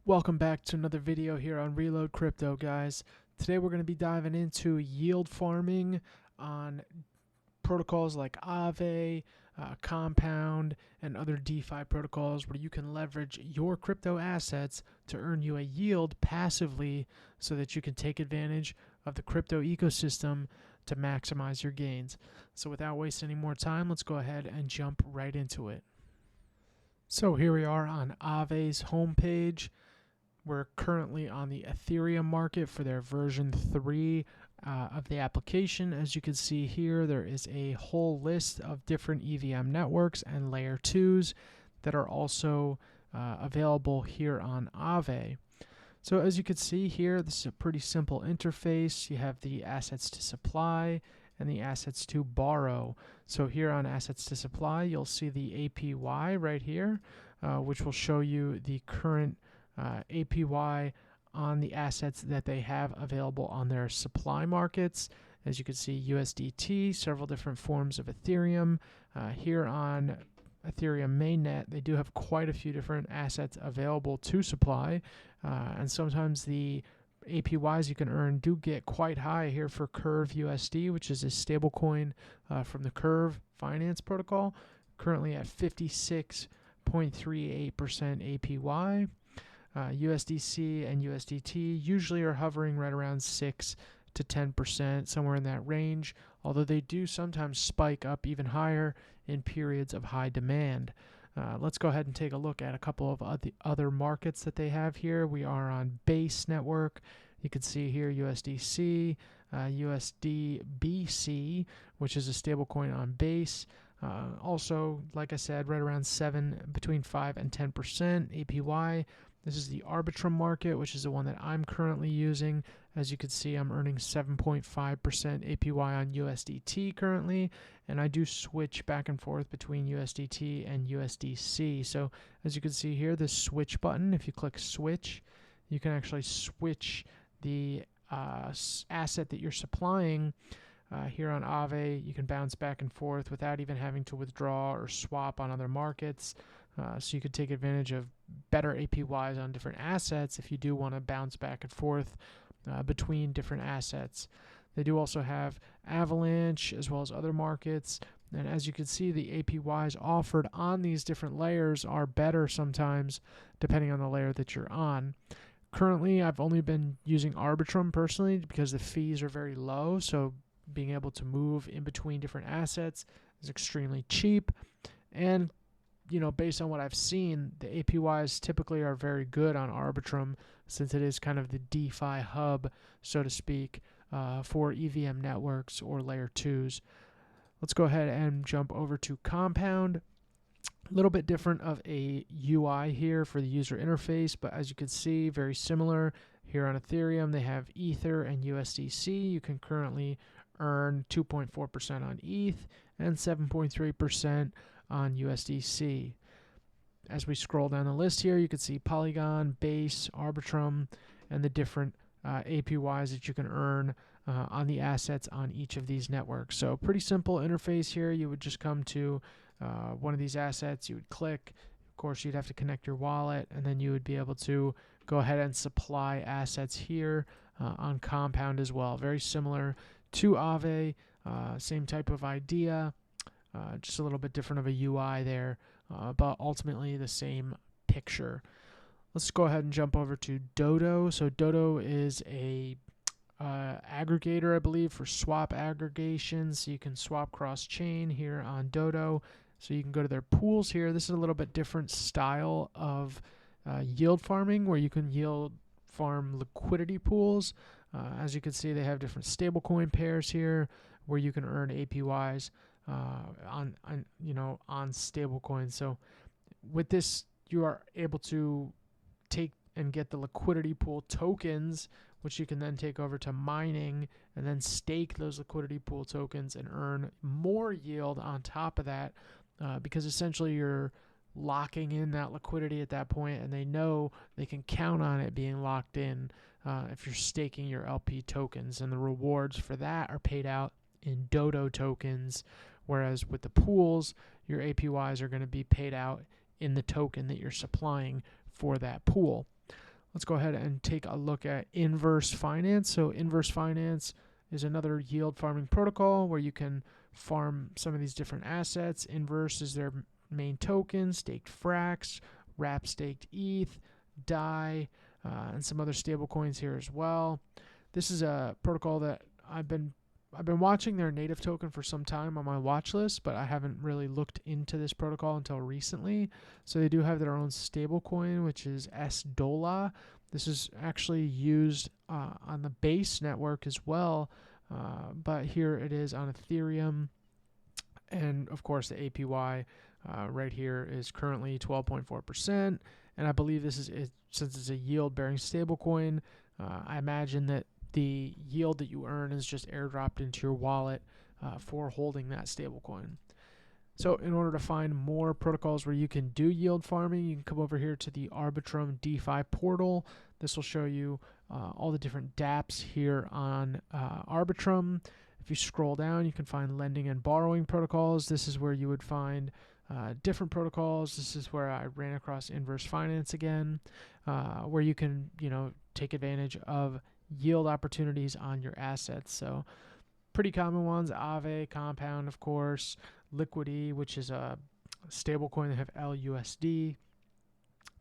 Welcome back to another video here on Reload Crypto, guys. Today we're going to be diving into yield farming on protocols like Aave, Compound, and other DeFi protocols where you can leverage your crypto assets to earn you a yield passively so that you can take advantage of the crypto ecosystem to maximize your gains. So without wasting any more time, let's go ahead and jump right into it. So here we are on Aave's homepage. We're currently on the Ethereum market for their version 3 of the application. As you can see here, there is a whole list of different EVM networks and layer 2s that are also available here on Aave. So as you can see here, this is a pretty simple interface. You have the assets to supply and the assets to borrow. So here on assets to supply, you'll see the APY right here, which will show you the current APY on the assets that they have available on their supply markets. As you can see, USDT, several different forms of Ethereum. Here on Ethereum mainnet, they do have quite a few different assets available to supply, and sometimes the APYs you can earn do get quite high here for Curve USD, which is a stablecoin from the Curve finance protocol, currently at 56.38% APY. USDC and USDT usually are hovering right around 6 to 10%, somewhere in that range, although they do sometimes spike up even higher in periods of high demand. Let's go ahead and take a look at a couple of other markets that they have here. We are on Base Network. You can see here USDC, USDBC, which is a stablecoin on Base. Also, like I said, right around between 5 and 10% APY. This is the Arbitrum market, which is the one that I'm currently using. As you can see, I'm earning 7.5% APY on USDT currently, and I do switch back and forth between USDT and USDC. So as you can see here, the switch button, if you click switch, you can actually switch the asset that you're supplying. Here on Aave, you can bounce back and forth without even having to withdraw or swap on other markets. So you could take advantage of better APYs on different assets if you do want to bounce back and forth between different assets. They do also have Avalanche as well as other markets. And as you can see, the APYs offered on these different layers are better sometimes depending on the layer that you're on. Currently, I've only been using Arbitrum personally because the fees are very low. So being able to move in between different assets is extremely cheap. And based on what I've seen, the APYs typically are very good on Arbitrum since it is kind of the DeFi hub, so to speak, for EVM networks or layer 2s. Let's go ahead and jump over to Compound. A little bit different of a UI here for the user interface, but as you can see, very similar. Here on Ethereum, they have Ether and USDC. You can currently earn 2.4% on ETH and 7.3% on USDC. As we scroll down the list here, you can see Polygon, Base, Arbitrum, and the different APYs that you can earn on the assets on each of these networks. So pretty simple interface here. You would just come to one of these assets, you would click. Of course, you'd have to connect your wallet, and then you would be able to go ahead and supply assets here on Compound as well. Very similar to Aave, same type of idea. Just a little bit different of a UI there, but ultimately the same picture. Let's go ahead and jump over to Dodo. So Dodo is a aggregator, I believe, for swap aggregations. So you can swap cross-chain here on Dodo. So you can go to their pools here. This is a little bit different style of yield farming where you can yield farm liquidity pools. As you can see, they have different stablecoin pairs here where you can earn APYs on stablecoins. So with this, you are able to take and get the liquidity pool tokens, which you can then take over to mining and then stake those liquidity pool tokens and earn more yield on top of that, because essentially you're locking in that liquidity at that point, and they know they can count on it being locked in if you're staking your LP tokens, and the rewards for that are paid out in Dodo tokens, whereas with the pools, your APYs are going to be paid out in the token that you're supplying for that pool. let's go ahead and take a look at inverse finance. So inverse finance is another yield farming protocol where you can farm some of these different assets. Inverse is their main token, staked Frax, wrap staked ETH, DAI, and some other stable coins here as well. This is a protocol that I've been watching their native token for some time on my watch list, but I haven't really looked into this protocol until recently. So they do have their own stable coin, which is SDOLA. This is actually used on the Base network as well, but here it is on Ethereum. And of course, the APY right here is currently 12.4%. And I believe this is since it's a yield-bearing stablecoin, I imagine that the yield that you earn is just airdropped into your wallet for holding that stablecoin. So in order to find more protocols where you can do yield farming, you can come over here to the Arbitrum DeFi portal. This will show you all the different dApps here on Arbitrum. If you scroll down, you can find lending and borrowing protocols. This is where you would find different protocols. This is where I ran across inverse finance again, where you can, take advantage of yield opportunities on your assets. So pretty common ones: Aave, Compound, of course, Liquidity, which is a stable coin that have LUSD,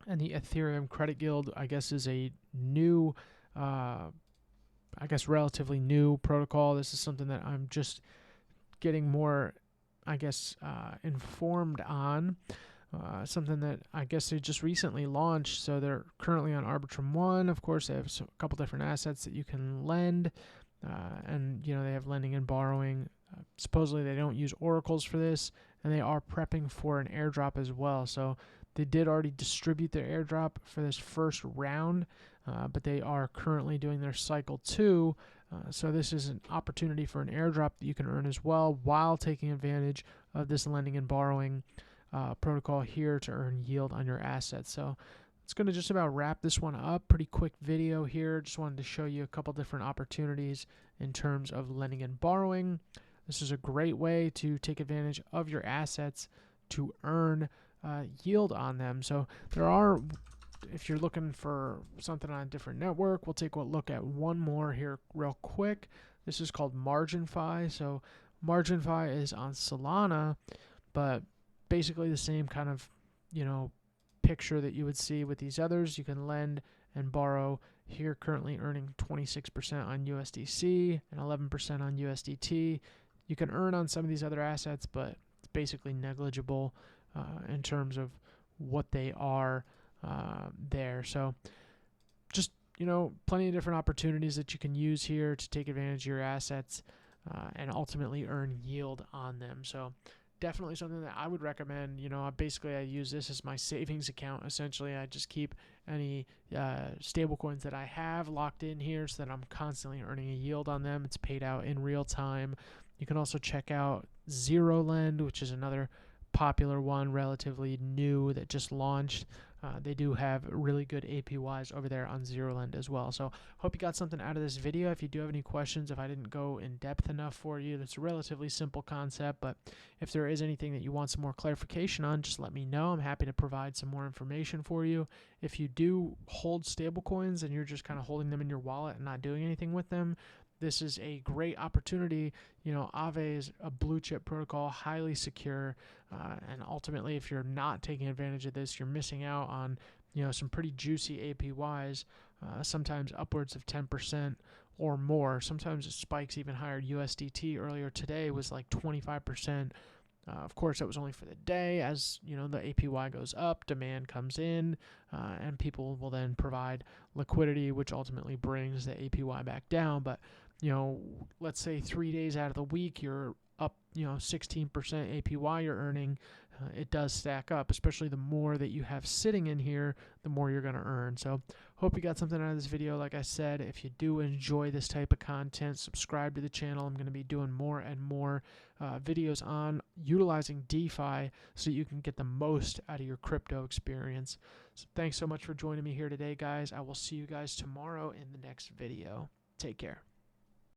and the Ethereum Credit Guild, I guess, is a new, relatively new protocol. This is something that I'm just getting more, informed on. Something that I guess they just recently launched. So they're currently on Arbitrum 1. Of course, they have a couple different assets that you can lend. And, they have lending and borrowing. Supposedly they don't use oracles for this. And they are prepping for an airdrop as well. So they did already distribute their airdrop for this first round. But they are currently doing their cycle 2. So this is an opportunity for an airdrop that you can earn as well while taking advantage of this lending and borrowing protocol here to earn yield on your assets. So it's going to just about wrap this one up. Pretty quick video here. Just wanted to show you a couple different opportunities in terms of lending and borrowing. This is a great way to take advantage of your assets to earn yield on them. So there are, if you're looking for something on a different network, we'll take a look at one more here real quick. This is called MarginFi. So MarginFi is on Solana, but basically the same kind of, picture that you would see with these others. You can lend and borrow here, currently earning 26% on USDC and 11% on USDT. You can earn on some of these other assets, but it's basically negligible in terms of what they are there. So just, plenty of different opportunities that you can use here to take advantage of your assets and ultimately earn yield on them. So definitely something that I would recommend. I use this as my savings account. Essentially, I just keep any stable coins that I have locked in here so that I'm constantly earning a yield on them. It's paid out in real time. You can also check out ZeroLend, which is another popular one, relatively new, that just launched. They do have really good APYs over there on ZeroLend as well. So hope you got something out of this video. If you do have any questions, if I didn't go in depth enough for you, it's a relatively simple concept, but if there is anything that you want some more clarification on, just let me know. I'm happy to provide some more information for you. If you do hold stablecoins and you're just kind of holding them in your wallet and not doing anything with them, this is a great opportunity. Aave is a blue chip protocol, highly secure, and ultimately, if you're not taking advantage of this, you're missing out on some pretty juicy APYs, sometimes upwards of 10% or more. Sometimes it spikes even higher. USDT earlier today was like 25%. Of course, that was only for the day. As the APY goes up, demand comes in, and people will then provide liquidity, which ultimately brings the APY back down. But let's say 3 days out of the week, you're up, 16% APY you're earning. It does stack up, especially the more that you have sitting in here, the more you're going to earn. So hope you got something out of this video. Like I said, if you do enjoy this type of content, subscribe to the channel. I'm going to be doing more and more videos on utilizing DeFi so you can get the most out of your crypto experience. So thanks so much for joining me here today, guys. I will see you guys tomorrow in the next video. Take care.